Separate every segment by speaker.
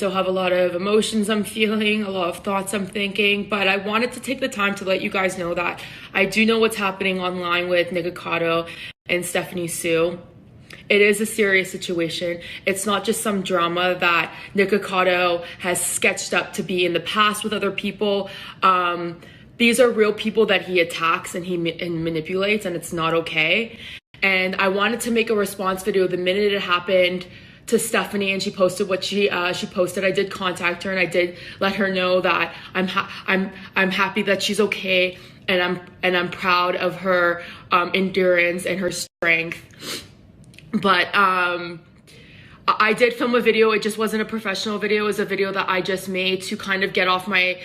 Speaker 1: Still have a lot of emotions I'm feeling, a lot of thoughts I'm thinking, but I wanted to take the time to let you guys know that I do know what's happening online with Nikocado and Stephanie Sue. It is a serious situation. It's not just some drama that Nikocado has sketched up to be in the past with other people. These are real people that he attacks and he manipulates, and it's not okay. And I wanted to make a response video the minute it happened to Stephanie, and she posted what she posted. I did contact her and I did let her know that I'm happy that she's okay, and I'm proud of her endurance and her strength. But I did film a video. It just wasn't a professional video. It was a video that I just made to kind of get off my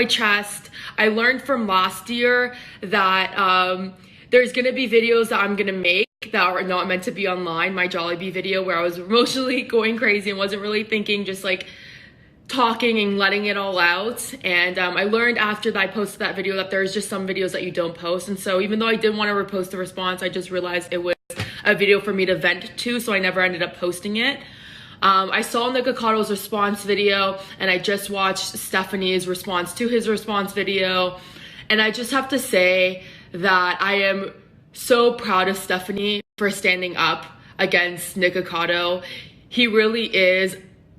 Speaker 1: chest. I learned from last year that there's gonna be videos that I'm gonna make that are not meant to be online. My Jollibee video where I was emotionally going crazy and wasn't really thinking, just like talking and letting it all out. And I learned after that I posted that video that there's just some videos that you don't post. And so even though I didn't want to repost the response, I just realized it was a video for me to vent to, so I never ended up posting it. I saw Nikocado's response video, and I just watched Stephanie's response to his response video, and I just have to say that I am so proud of Stephanie for standing up against Nikocado. He really is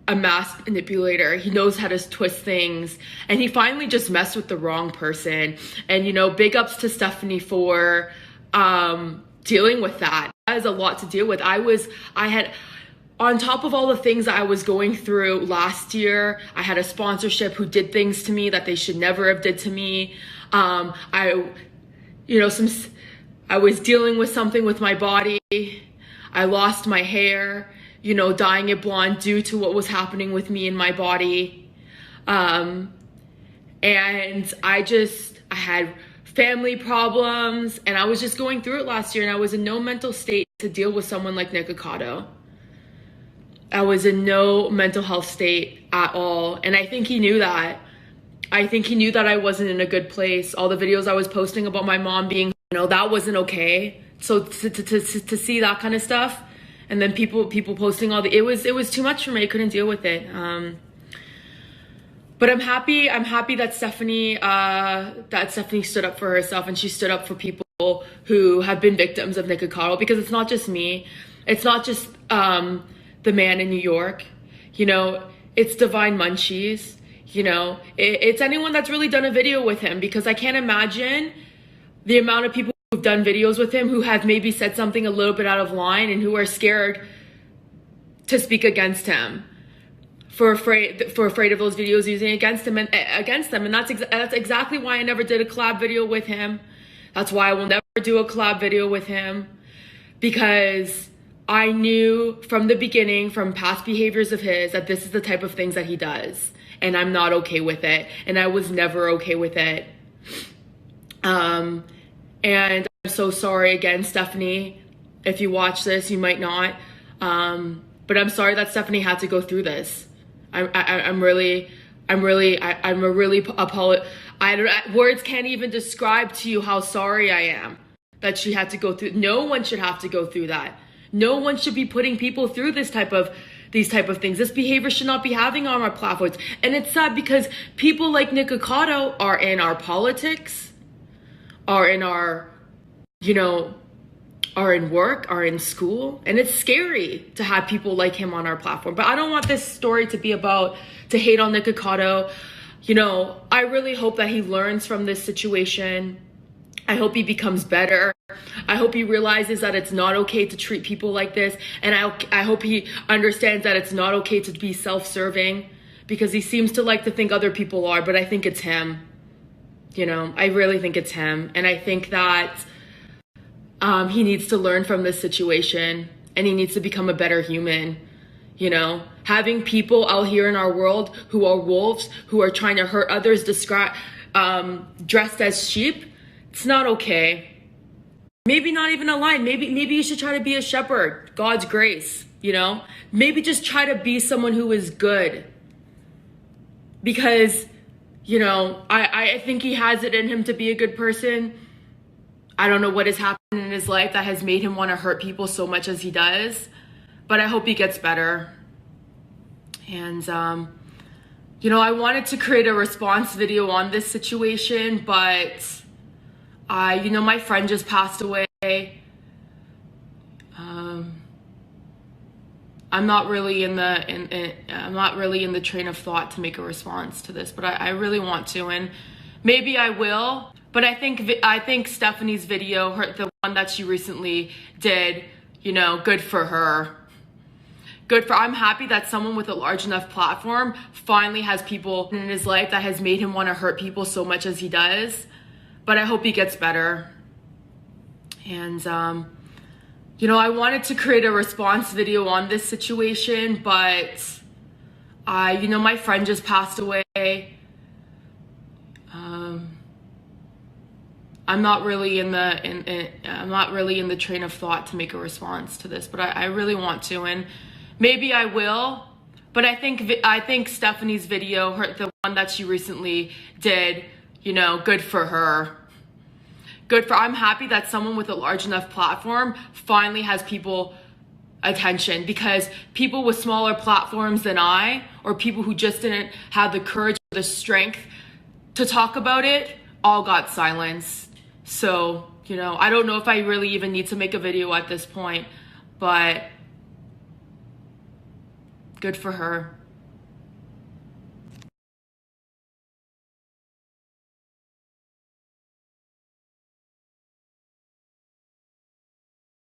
Speaker 1: a master manipulator. He knows how to twist things, and he finally just messed with the wrong person. And you know, big ups to Stephanie for dealing with that. That is a lot to deal with. I had, on top of all the things that I was going through last year, I had a sponsorship who did things to me that they should never have did to me. I was dealing with something with my body. I lost my hair, you know, dyeing it blonde due to what was happening with me in my body. And I had family problems, and I was just going through it last year, and I was in no mental state to deal with someone like Nikocado. I was in no mental health state at all, and I think he knew that. I think he knew that I wasn't in a good place. All the videos I was posting about my mom being, you know, that wasn't okay. So to see that kind of stuff, and then people posting all the, it was too much for me. I couldn't deal with it. But I'm happy that Stephanie stood up for herself, and she stood up for people who have been victims of Nikocado, because it's not just me. It's not just the man in New York. You know, it's Divine Munchies. You know, it's anyone that's really done a video with him, because I can't imagine the amount of people who've done videos with him who have maybe said something a little bit out of line and who are scared to speak against him, for afraid of those videos using against them. And that's exactly why I never did a collab video with him. That's why I will never do a collab video with him, because I knew from the beginning, from past behaviors of his, that this is the type of things that he does, and I'm not okay with it, and I was never okay with it. And I'm so sorry again, Stephanie. If you watch this, you might not, but I'm sorry that Stephanie had to go through this. Words can't even describe to you how sorry I am that she had to go through. No one should have to go through that. No one should be putting people through these type of things. This behavior should not be having on our platforms. And it's sad because people like Nikocado are in our politics, are in our, you know, are in work, are in school, and it's scary to have people like him on our platform. But I don't want this story to be about to hate on Nikocado. You know, I really hope that he learns from this situation. I hope he becomes better. I hope he realizes that it's not okay to treat people like this, and I hope he understands that it's not okay to be self-serving, because he seems to like to think other people are, but I think it's him. You know, I really think it's him, and I think that he needs to learn from this situation, and he needs to become a better human. You know, having people out here in our world who are wolves, who are trying to hurt others, dressed as sheep, it's not okay. Maybe not even a lion. Maybe you should try to be a shepherd. God's grace, you know? Maybe just try to be someone who is good. Because, you know, I think he has it in him to be a good person. I don't know what has happened in his life that has made him want to hurt people so much as he does. But I hope he gets better. And I wanted to create a response video on this situation, but my friend just passed away. I'm not really in the train of thought to make a response to this, but I really want to, and maybe I will. But I think Stephanie's video, the one that she recently did, good for her. I'm happy that someone with a large enough platform finally has people in his life that has made him want to hurt people so much as he does. But I hope he gets better. And, I wanted to create a response video on this situation, but my friend just passed away. I'm not really in the train of thought to make a response to this, but I really want to, and maybe I will. But I think Stephanie's video, the one that she recently did, good for her. I'm happy that someone with a large enough platform finally has people attention, because people with smaller platforms than I, or people who just didn't have the courage or the strength to talk about it, all got silenced. So, I don't know if I really even need to make a video at this point, but good for her.